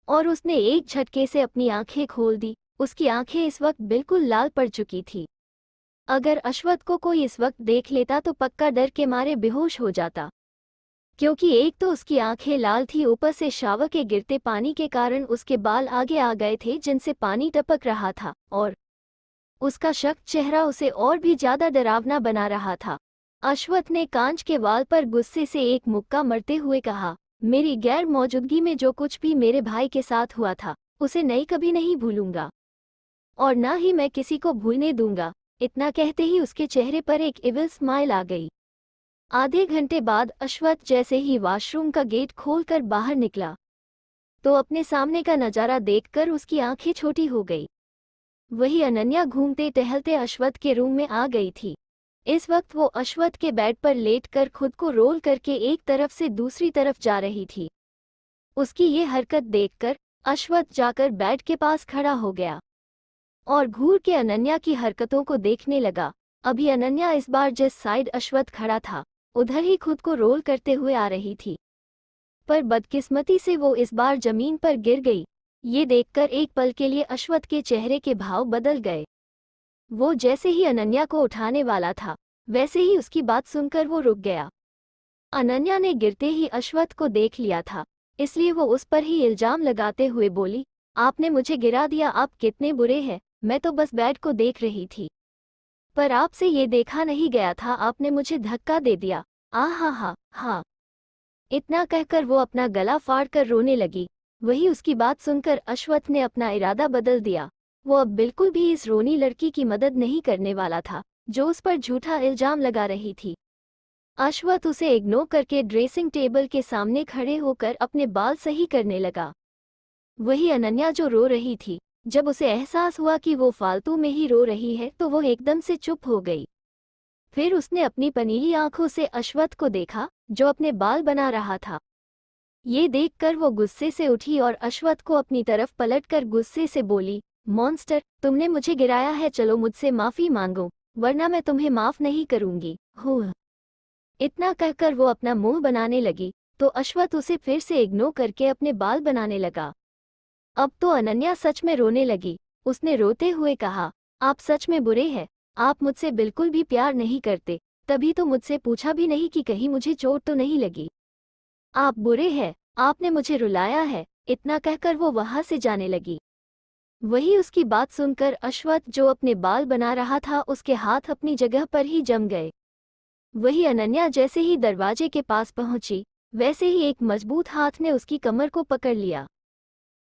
और उसने एक झटके से अपनी आंखें खोल दी। उसकी आंखें इस वक्त बिल्कुल लाल पड़ चुकी थी। अगर अश्वत्थ को कोई इस वक्त देख लेता तो पक्का डर के मारे बेहोश हो जाता, क्योंकि एक तो उसकी आंखें लाल थी, ऊपर से शावर के गिरते पानी के कारण उसके बाल आगे आ गए थे जिनसे पानी टपक रहा था, और उसका शक चेहरा उसे और भी ज्यादा डरावना बना रहा था। अश्वत्थ ने कांच के वाल पर गुस्से से एक मुक्का मरते हुए कहा, मेरी गैर मौजूदगी में जो कुछ भी मेरे भाई के साथ हुआ था उसे नहीं कभी नहीं भूलूंगा, और ना ही मैं किसी को भूलने दूंगा। इतना कहते ही उसके चेहरे पर एक इविल स्माइल आ गई। आधे घंटे बाद अश्वत्थ जैसे ही वॉशरूम का गेट खोलकर बाहर निकला तो अपने सामने का नजारा देखकर उसकी आंखें छोटी हो गई। वही अनन्या घूमते टहलते अश्वत्थ के रूम में आ गई थी। इस वक्त वो अश्वत्थ के बेड पर लेटकर खुद को रोल करके एक तरफ से दूसरी तरफ जा रही थी। उसकी ये हरकत देखकर अश्वत्थ जाकर बेड के पास खड़ा हो गया और घूर के अनन्या की हरकतों को देखने लगा। अभी अनन्या इस बार जिस साइड अश्वत्थ खड़ा था उधर ही खुद को रोल करते हुए आ रही थी, पर बदकिस्मती से वो इस बार जमीन पर गिर गई। ये देखकर एक पल के लिए अश्वत्थ के चेहरे के भाव बदल गए। वो जैसे ही अनन्या को उठाने वाला था वैसे ही उसकी बात सुनकर वो रुक गया। अनन्या ने गिरते ही अश्वत्थ को देख लिया था, इसलिए वो उस पर ही इल्जाम लगाते हुए बोली, आपने मुझे गिरा दिया, आप कितने बुरे हैं। मैं तो बस बेड को देख रही थी, पर आपसे ये देखा नहीं गया था, आपने मुझे धक्का दे दिया। हा। इतना कहकर वो अपना गला फाड़कर रोने लगी। वही उसकी बात सुनकर अश्वत्थ ने अपना इरादा बदल दिया। वो अब बिल्कुल भी इस रोनी लड़की की मदद नहीं करने वाला था जो उस पर झूठा इल्जाम लगा रही थी। अश्वत्थ उसे इग्नोर करके ड्रेसिंग टेबल के सामने खड़े होकर अपने बाल सही करने लगा। वही अनन्या जो रो रही थी, जब उसे एहसास हुआ कि वो फालतू में ही रो रही है तो वो एकदम से चुप हो गई। फिर उसने अपनी पनीली आंखों से अश्वत्थ को देखा जो अपने बाल बना रहा था। ये देखकर वो गुस्से से उठी और अश्वत्थ को अपनी तरफ पलटकर गुस्से से बोली, मॉन्स्टर, तुमने मुझे गिराया है, चलो मुझसे माफी मांगो वरना मैं तुम्हें माफ नहीं करूंगी। हो। इतना कहकर वो अपना मुंह बनाने लगी तो अश्वत्थ उसे फिर से इग्नोर करके अपने बाल बनाने लगा। अब तो अनन्या सच में रोने लगी। उसने रोते हुए कहा, आप सच में बुरे हैं, आप मुझसे बिल्कुल भी प्यार नहीं करते, तभी तो मुझसे पूछा भी नहीं कि कहीं मुझे चोट तो नहीं लगी। आप बुरे हैं, आपने मुझे रुलाया है। इतना कहकर वो वहां से जाने लगी। वही उसकी बात सुनकर अश्वत्थ जो अपने बाल बना रहा था उसके हाथ अपनी जगह पर ही जम गए। वही अनन्या जैसे ही दरवाजे के पास पहुंची वैसे ही एक मजबूत हाथ ने उसकी कमर को पकड़ लिया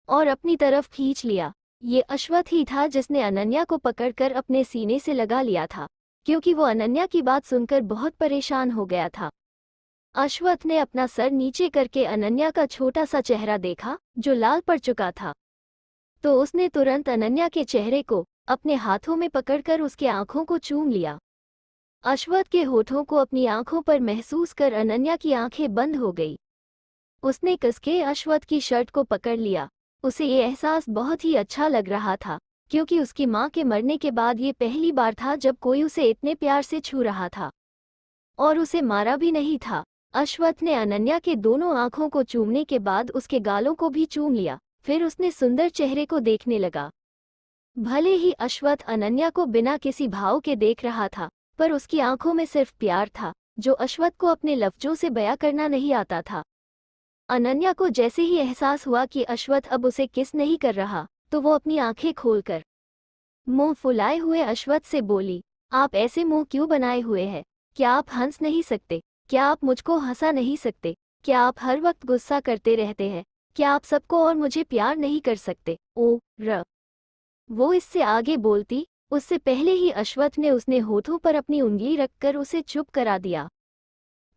और अपनी तरफ खींच लिया। ये अश्वत्थ ही था जिसने अनन्या को पकड़कर अपने सीने से लगा लिया था, क्योंकि वो अनन्या की बात सुनकर बहुत परेशान हो गया था। अश्वत्थ ने अपना सर नीचे करके अनन्या का छोटा सा चेहरा देखा जो लाल पड़ चुका था, तो उसने तुरंत अनन्या के चेहरे को अपने हाथों में पकड़कर उसके आंखों को चूम लिया। अश्वत्थ के होठों को अपनी आंखों पर महसूस कर अनन्या की आंखें बंद हो गई। उसने कसके अश्वत्थ की शर्ट को पकड़ लिया। उसे ये एहसास बहुत ही अच्छा लग रहा था, क्योंकि उसकी मां के मरने के बाद ये पहली बार था जब कोई उसे इतने प्यार से छू रहा था और उसे मारा भी नहीं था। अश्वत्थ ने अनन्या के दोनों आंखों को चूमने के बाद उसके गालों को भी चूम लिया। फिर उसने सुंदर चेहरे को देखने लगा। भले ही अश्वत्थ अनन्या को बिना किसी भाव के देख रहा था, पर उसकी आंखों में सिर्फ प्यार था जो अश्वत्थ को अपने लफ्जों से बयां करना नहीं आता था। अनन्या को जैसे ही एहसास हुआ कि अश्वत्थ अब उसे किस नहीं कर रहा तो वो अपनी आंखें खोलकर मुंह फुलाए हुए अश्वत्थ से बोली, आप ऐसे मुंह क्यों बनाए हुए हैं? क्या आप हंस नहीं सकते? क्या आप मुझको हंसा नहीं सकते? क्या आप हर वक्त गुस्सा करते रहते हैं? क्या आप सबको और मुझे प्यार नहीं कर सकते? ओ र। वो इससे आगे बोलती उससे पहले ही अश्वत्थ ने उसने होठों पर अपनी उंगली रखकर उसे चुप करा दिया।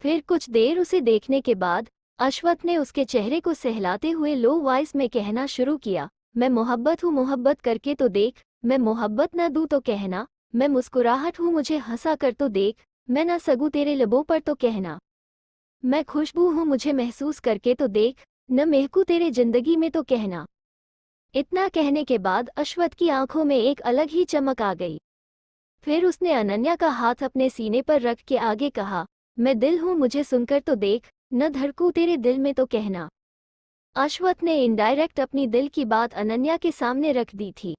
फिर कुछ देर उसे देखने के बाद अश्वत्थ ने उसके चेहरे को सहलाते हुए लो वॉइस में कहना शुरू किया, मैं मोहब्बत हूँ, मोहब्बत करके तो देख। मैं मोहब्बत न दूँ तो कहना। मैं मुस्कुराहट हूँ, मुझे हंसा कर तो देख। मैं न सकूँ तेरे लबों पर तो कहना। मैं खुशबू हूँ, मुझे महसूस करके तो देख। न महकूँ तेरे जिंदगी में तो कहना। इतना कहने के बाद अश्वत्थ की आंखों में एक अलग ही चमक आ गई। फिर उसने अनन्या का हाथ अपने सीने पर रख के आगे कहा, मैं दिल हूँ, मुझे सुनकर तो देख, न धड़कूं तेरे दिल में तो कहना। अश्वथ ने इनडायरेक्ट अपनी दिल की बात अनन्या के सामने रख दी थी।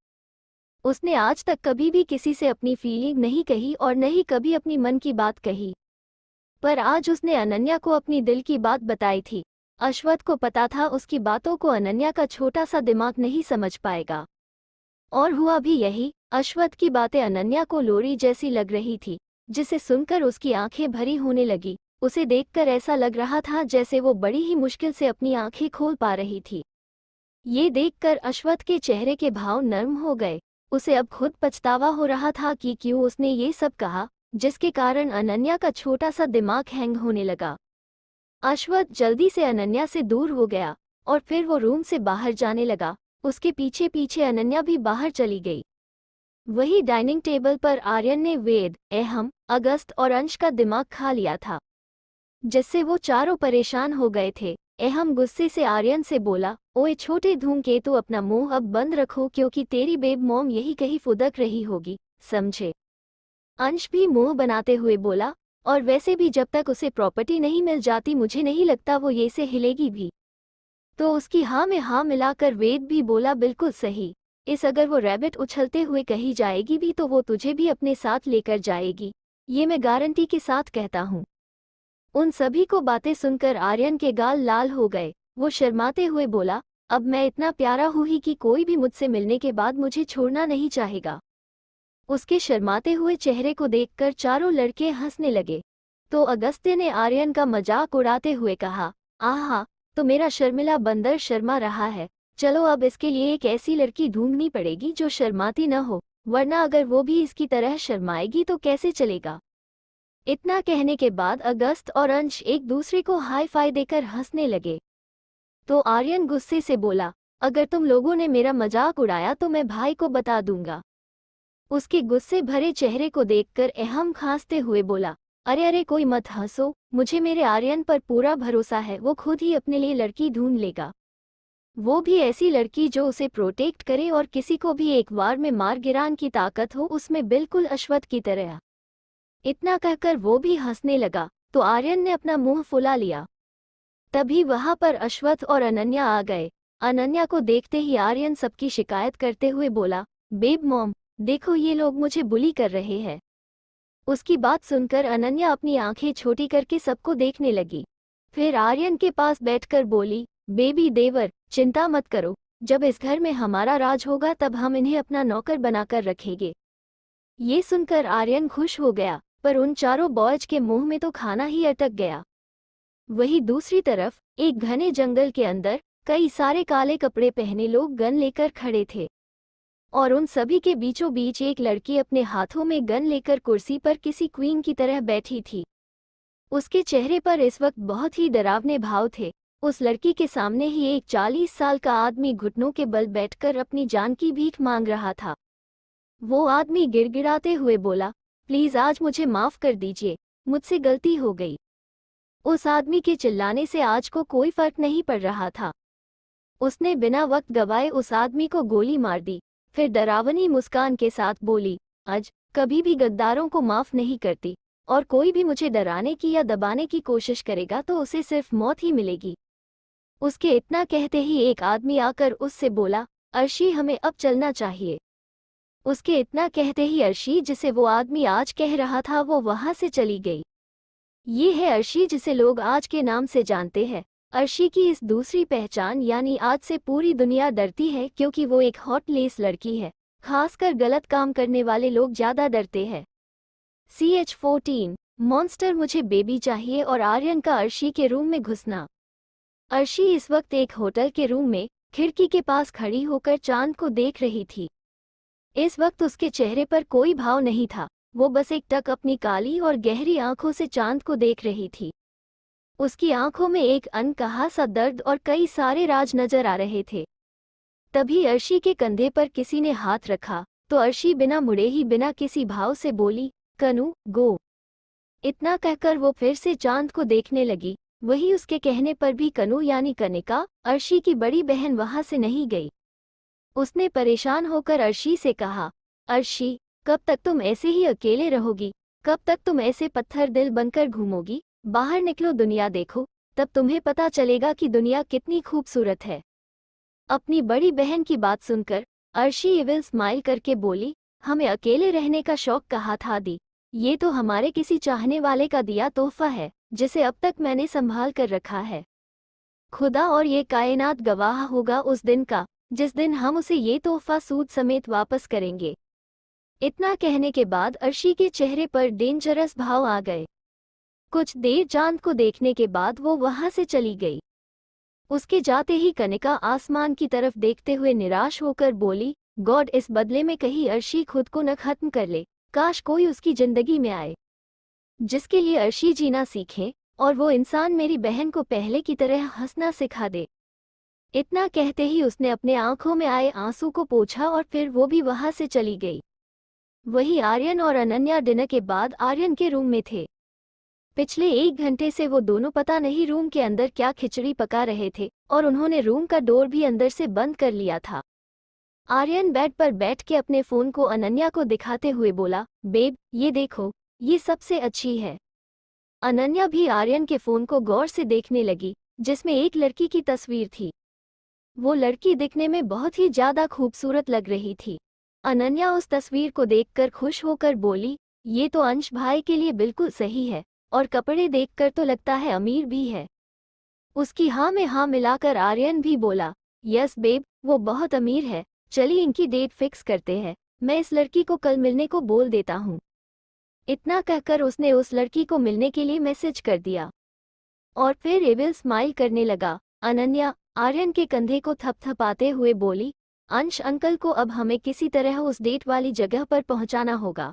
उसने आज तक कभी भी किसी से अपनी फीलिंग नहीं कही और न ही कभी अपनी मन की बात कही, पर आज उसने अनन्या को अपनी दिल की बात बताई थी। अश्वथ को पता था उसकी बातों को अनन्या का छोटा सा दिमाग नहीं समझ पाएगा, और हुआ भी यही। अश्वथ की बातें अनन्या को लोरी जैसी लग रही थी, जिसे सुनकर उसकी आंखें भरी होने लगी। उसे देखकर ऐसा लग रहा था जैसे वो बड़ी ही मुश्किल से अपनी आंखें खोल पा रही थी। ये देखकर अश्वथ के चेहरे के भाव नर्म हो गए। उसे अब खुद पछतावा हो रहा था कि क्यों उसने ये सब कहा, जिसके कारण अनन्या का छोटा सा दिमाग हैंग होने लगा। अश्वथ जल्दी से अनन्या से दूर हो गया और फिर वो रूम से बाहर जाने लगा। उसके पीछे पीछे अनन्या भी बाहर चली गई। वही डाइनिंग टेबल पर आर्यन ने वेद, अहम, अगस्त और अंश का दिमाग खा लिया था, जिससे वो चारों परेशान हो गए थे। अहम गुस्से से आर्यन से बोला, ओए छोटे धूमकेतु, अपना मुंह अब बंद रखो, क्योंकि तेरी बेब मॉम यही कहीं फुदक रही होगी, समझे। अंश भी मुंह बनाते हुए बोला, और वैसे भी जब तक उसे प्रॉपर्टी नहीं मिल जाती मुझे नहीं लगता वो ये से हिलेगी भी। तो उसकी हाँ में हाँ मिलाकर वेद भी बोला, बिल्कुल सही। अगर वो रैबिट उछलते हुए कहीं जाएगी भी तो वो तुझे भी अपने साथ लेकर जाएगी, ये मैं गारंटी के साथ कहता हूँ। उन सभी को बातें सुनकर आर्यन के गाल लाल हो गए। वो शर्माते हुए बोला, अब मैं इतना प्यारा हूँ ही कि कोई भी मुझसे मिलने के बाद मुझे छोड़ना नहीं चाहेगा। उसके शर्माते हुए चेहरे को देखकर चारों लड़के हंसने लगे। तो अगस्त्य ने आर्यन का मजाक उड़ाते हुए कहा, आहा, तो मेरा शर्मिला बंदर शर्मा रहा है। चलो अब इसके लिए एक ऐसी लड़की ढूंढनी पड़ेगी जो शर्माती न हो, वरना अगर वो भी इसकी तरह शर्माएगी तो कैसे चलेगा। इतना कहने के बाद अगस्त और अंश एक दूसरे को हाई फाई देकर हंसने लगे। तो आर्यन गुस्से से बोला, अगर तुम लोगों ने मेरा मजाक उड़ाया तो मैं भाई को बता दूंगा। उसके गुस्से भरे चेहरे को देखकर अहम खांसते हुए बोला, अरे अरे कोई मत हंसो, मुझे मेरे आर्यन पर पूरा भरोसा है, वो खुद ही अपने लिए लड़की ढूंढ लेगा। वो भी ऐसी लड़की जो उसे प्रोटेक्ट करे और किसी को भी एक बार में मार गिराने की ताकत हो, उसमें बिल्कुल अश्वथ की तरह। इतना कहकर वो भी हंसने लगा, तो आर्यन ने अपना मुंह फुला लिया। तभी वहां पर अश्वथ और अनन्या आ गए। अनन्या को देखते ही आर्यन सबकी शिकायत करते हुए बोला, बेब मॉम, देखो ये लोग मुझे बुली कर रहे हैं। उसकी बात सुनकर अनन्या अपनी आंखें छोटी करके सबको देखने लगी। फिर आर्यन के पास बैठकर बोली, बेबी देवर, चिंता मत करो, जब इस घर में हमारा राज होगा तब हम इन्हें अपना नौकर बनाकर रखेंगे। ये सुनकर आर्यन खुश हो गया, पर उन चारों बॉयज के मुंह में तो खाना ही अटक गया। वहीं दूसरी तरफ एक घने जंगल के अंदर कई सारे काले कपड़े पहने लोग गन लेकर खड़े थे, और उन सभी के बीचों बीच एक लड़की अपने हाथों में गन लेकर कुर्सी पर किसी क्वीन की तरह बैठी थी। उसके चेहरे पर इस वक्त बहुत ही डरावने भाव थे। उस लड़की के सामने ही एक 40 साल का आदमी घुटनों के बल बैठकर अपनी जान की भीख मांग रहा था। वो आदमी गिड़गिड़ाते हुए बोला, प्लीज आज मुझे माफ कर दीजिए, मुझसे गलती हो गई। उस आदमी के चिल्लाने से आज को कोई फर्क नहीं पड़ रहा था। उसने बिना वक्त गवाए उस आदमी को गोली मार दी, फिर डरावनी मुस्कान के साथ बोली, आज कभी भी गद्दारों को माफ नहीं करती, और कोई भी मुझे डराने की या दबाने की कोशिश करेगा तो उसे सिर्फ मौत ही मिलेगी। उसके इतना कहते ही एक आदमी आकर उससे बोला, अर्शी हमें अब चलना चाहिए। उसके इतना कहते ही अर्शी, जिसे वो आदमी आज कह रहा था, वो वहां से चली गई। ये है अर्शी जिसे लोग आज के नाम से जानते हैं। अर्शी की इस दूसरी पहचान यानी आज से पूरी दुनिया डरती है, क्योंकि वो एक हॉट लेस लड़की है। खासकर गलत काम करने वाले लोग ज्यादा डरते हैं। CH14 मॉन्स्टर, मुझे बेबी चाहिए और आर्यन का अर्शी के रूम में घुसना। अर्शी इस वक्त एक होटल के रूम में खिड़की के पास खड़ी होकर चांद को देख रही थी। इस वक्त उसके चेहरे पर कोई भाव नहीं था, वो बस एक टक अपनी काली और गहरी आंखों से चांद को देख रही थी। उसकी आंखों में एक अनकहा सा दर्द और कई सारे राज नजर आ रहे थे। तभी अर्शी के कंधे पर किसी ने हाथ रखा, तो अर्शी बिना मुड़े ही बिना किसी भाव से बोली, कनु गो। इतना कहकर वो फिर से चांद को देखने लगी। वही उसके कहने पर भी कनु यानी कनिका, अर्शी की बड़ी बहन, वहां से नहीं गई। उसने परेशान होकर अर्शी से कहा, अर्शी, कब तक तुम ऐसे ही अकेले रहोगी? कब तक तुम ऐसे पत्थर दिल बनकर घूमोगी? बाहर निकलो, दुनिया देखो, तब तुम्हें पता चलेगा कि दुनिया कितनी खूबसूरत है। अपनी बड़ी बहन की बात सुनकर अर्शी इविल स्माइल करके बोली, हमें अकेले रहने का शौक कहा था दी। ये तो हमारे किसी चाहने वाले का दिया तोहफा है, जिसे अब तक मैंने संभाल कर रखा है। खुदा और ये कायनात गवाह होगा उस दिन का, जिस दिन हम उसे ये तोहफा सूद समेत वापस करेंगे। इतना कहने के बाद अर्शी के चेहरे पर डेंजरस भाव आ गए। कुछ देर चांद को देखने के बाद वो वहां से चली गई। उसके जाते ही कनिका आसमान की तरफ देखते हुए निराश होकर बोली, गॉड, इस बदले में कहीं अर्शी खुद को न खत्म कर ले। काश कोई उसकी जिंदगी में आए जिसके लिए अर्शी जीना सीखे, और वो इंसान मेरी बहन को पहले की तरह हंसना सिखा दे। इतना कहते ही उसने अपने आंखों में आए आंसू को पोंछा और फिर वो भी वहां से चली गई। वही आर्यन और अनन्या डिनर के बाद आर्यन के रूम में थे। पिछले 1 घंटे से वो दोनों पता नहीं रूम के अंदर क्या खिचड़ी पका रहे थे, और उन्होंने रूम का डोर भी अंदर से बंद कर लिया था। आर्यन बेड पर बैठ के अपने फोन को अनन्या को दिखाते हुए बोला, बेब, ये देखो, ये सबसे अच्छी है। अनन्या भी आर्यन के फोन को गौर से देखने लगी, जिसमें एक लड़की की तस्वीर थी। वो लड़की दिखने में बहुत ही ज्यादा खूबसूरत लग रही थी। अनन्या उस तस्वीर को देखकर खुश होकर बोली, ये तो अंश भाई के लिए बिल्कुल सही है, और कपड़े देखकर तो लगता है अमीर भी है। उसकी हाँ में हाँ मिलाकर आर्यन भी बोला, यस बेब, वो बहुत अमीर है। चलिए इनकी डेट फिक्स करते हैं, मैं इस लड़की को कल मिलने को बोल देता हूँ। इतना कहकर उसने उस लड़की को मिलने के लिए मैसेज कर दिया और फिर एविल स्माइल करने लगा। अनन्या आर्यन के कंधे को थपथपाते हुए बोली, अंश अंकल को अब हमें किसी तरह उस डेट वाली जगह पर पहुंचाना होगा,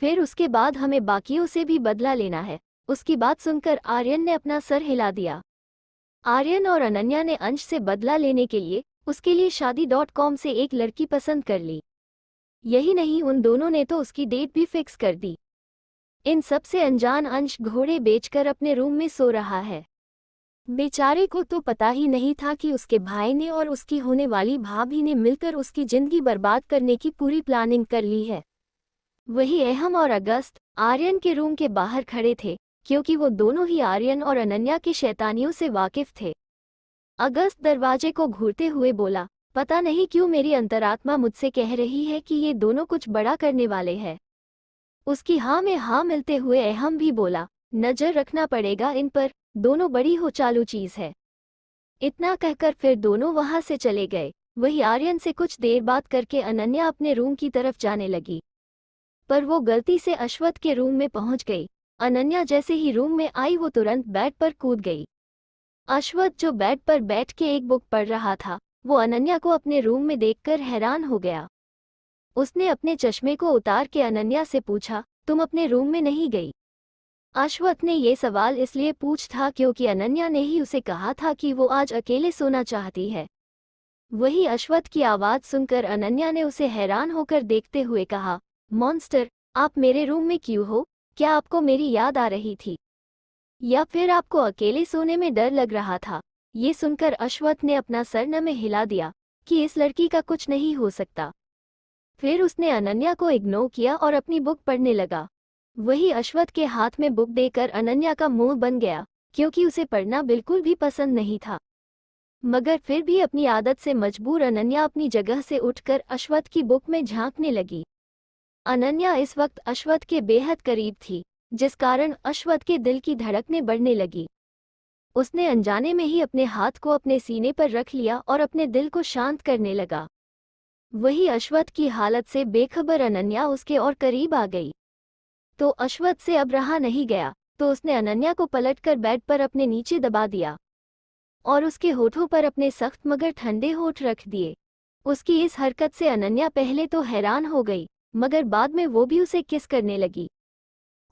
फिर उसके बाद हमें बाकियों से भी बदला लेना है। उसकी बात सुनकर आर्यन ने अपना सर हिला दिया। आर्यन और अनन्या ने अंश से बदला लेने के लिए उसके लिए शादी.com से एक लड़की पसंद कर ली। यही नहीं, उन दोनों ने तो उसकी डेट भी फिक्स कर दी। इन सब से अनजान अंश घोड़े बेचकर अपने रूम में सो रहा है। बेचारे को तो पता ही नहीं था कि उसके भाई ने और उसकी होने वाली भाभी ने मिलकर उसकी जिंदगी बर्बाद करने की पूरी प्लानिंग कर ली है। वही अहम और अगस्त आर्यन के रूम के बाहर खड़े थे, क्योंकि वो दोनों ही आर्यन और अनन्या की शैतानियों से वाकिफ थे। अगस्त दरवाजे को घूरते हुए बोला, पता नहीं क्यों मेरी अंतरात्मा मुझसे कह रही है कि ये दोनों कुछ बड़ा करने वाले हैं। उसकी हाँ में हाँ मिलते हुए अहम भी बोला, नजर रखना पड़ेगा इन पर, दोनों बड़ी हो चालू चीज है। इतना कहकर फिर दोनों वहां से चले गए। वही आर्यन से कुछ देर बात करके अनन्या अपने रूम की तरफ जाने लगी, पर वो गलती से अश्वथ के रूम में पहुंच गई। अनन्या जैसे ही रूम में आई वो तुरंत बेड पर कूद गई। अश्वथ जो बेड पर बैठ के एक बुक पढ़ रहा था, वो अनन्या को अपने रूम में देखकर हैरान हो गया। उसने अपने चश्मे को उतार के अनन्या से पूछा, तुम अपने रूम में नहीं गई? अश्वथ ने ये सवाल इसलिए पूछा क्योंकि अनन्या ने ही उसे कहा था कि वो आज अकेले सोना चाहती है। वही अश्वथ की आवाज सुनकर अनन्या ने उसे हैरान होकर देखते हुए कहा, मॉन्स्टर, आप मेरे रूम में क्यों हो? क्या आपको मेरी याद आ रही थी, या फिर आपको अकेले सोने में डर लग रहा था? ये सुनकर अश्वथ ने अपना सर न में हिला दिया कि इस लड़की का कुछ नहीं हो सकता। फिर उसने अनन्या को इग्नोर किया और अपनी बुक पढ़ने लगा। वही अश्वथ के हाथ में बुक देकर अनन्या का मुंह बन गया, क्योंकि उसे पढ़ना बिल्कुल भी पसंद नहीं था। मगर फिर भी अपनी आदत से मजबूर अनन्या अपनी जगह से उठकर अश्वथ की बुक में झांकने लगी। अनन्या इस वक्त अश्वथ के बेहद करीब थी, जिस कारण अश्वथ के दिल की धड़कनें बढ़ने लगी। उसने अनजाने में ही अपने हाथ को अपने सीने पर रख लिया और अपने दिल को शांत करने लगा। वही अश्वथ की हालत से बेखबर अनन्या उसके और करीब आ गई। तो अश्वथ से अब रहा नहीं गया, तो उसने अनन्या को पलटकर बेड पर अपने नीचे दबा दिया और उसके होठों पर अपने सख्त मगर ठंडे होठ रख दिए। उसकी इस हरकत से अनन्या पहले तो हैरान हो गई, मगर बाद में वो भी उसे किस करने लगी।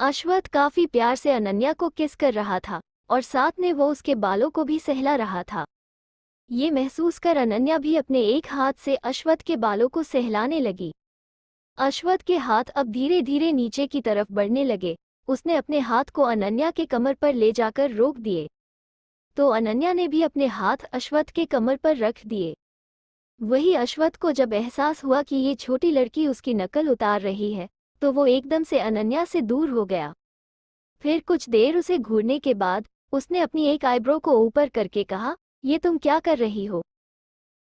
अश्वथ काफी प्यार से अनन्या को किस कर रहा था और साथ में वो उसके बालों को भी सहला रहा था। ये महसूस कर अनन्या भी अपने एक हाथ से अश्वथ के बालों को सहलाने लगी। अश्वथ के हाथ अब धीरे धीरे नीचे की तरफ बढ़ने लगे। उसने अपने हाथ को अनन्या के कमर पर ले जाकर रोक दिए, तो अनन्या ने भी अपने हाथ अश्वथ के कमर पर रख दिए। वही अश्वथ को जब एहसास हुआ कि ये छोटी लड़की उसकी नकल उतार रही है, तो वो एकदम से अनन्या से दूर हो गया। फिर कुछ देर उसे घूरने के बाद उसने अपनी एक आईब्रो को ऊपर करके कहा, ये तुम क्या कर रही हो?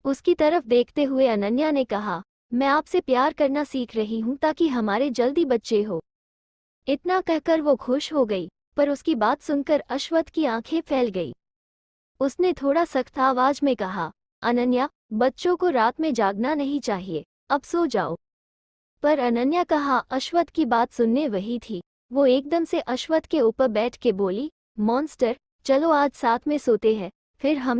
उसकी तरफ देखते हुए अनन्या ने कहा, मैं आपसे प्यार करना सीख रही हूँ ताकि हमारे जल्दी बच्चे हो। इतना कहकर वो खुश हो गई, पर उसकी बात सुनकर अश्वथ की आंखें फैल गई। उसने थोड़ा सख्त आवाज में कहा, अनन्या, बच्चों को रात में जागना नहीं चाहिए, अब सो जाओ। पर अनन्या कहा अश्वथ की बात सुनने वही थी। वो एकदम से अश्वथ के ऊपर बैठ के बोली, मॉन्स्टर, चलो आज साथ में सोते हैं। फिर हमने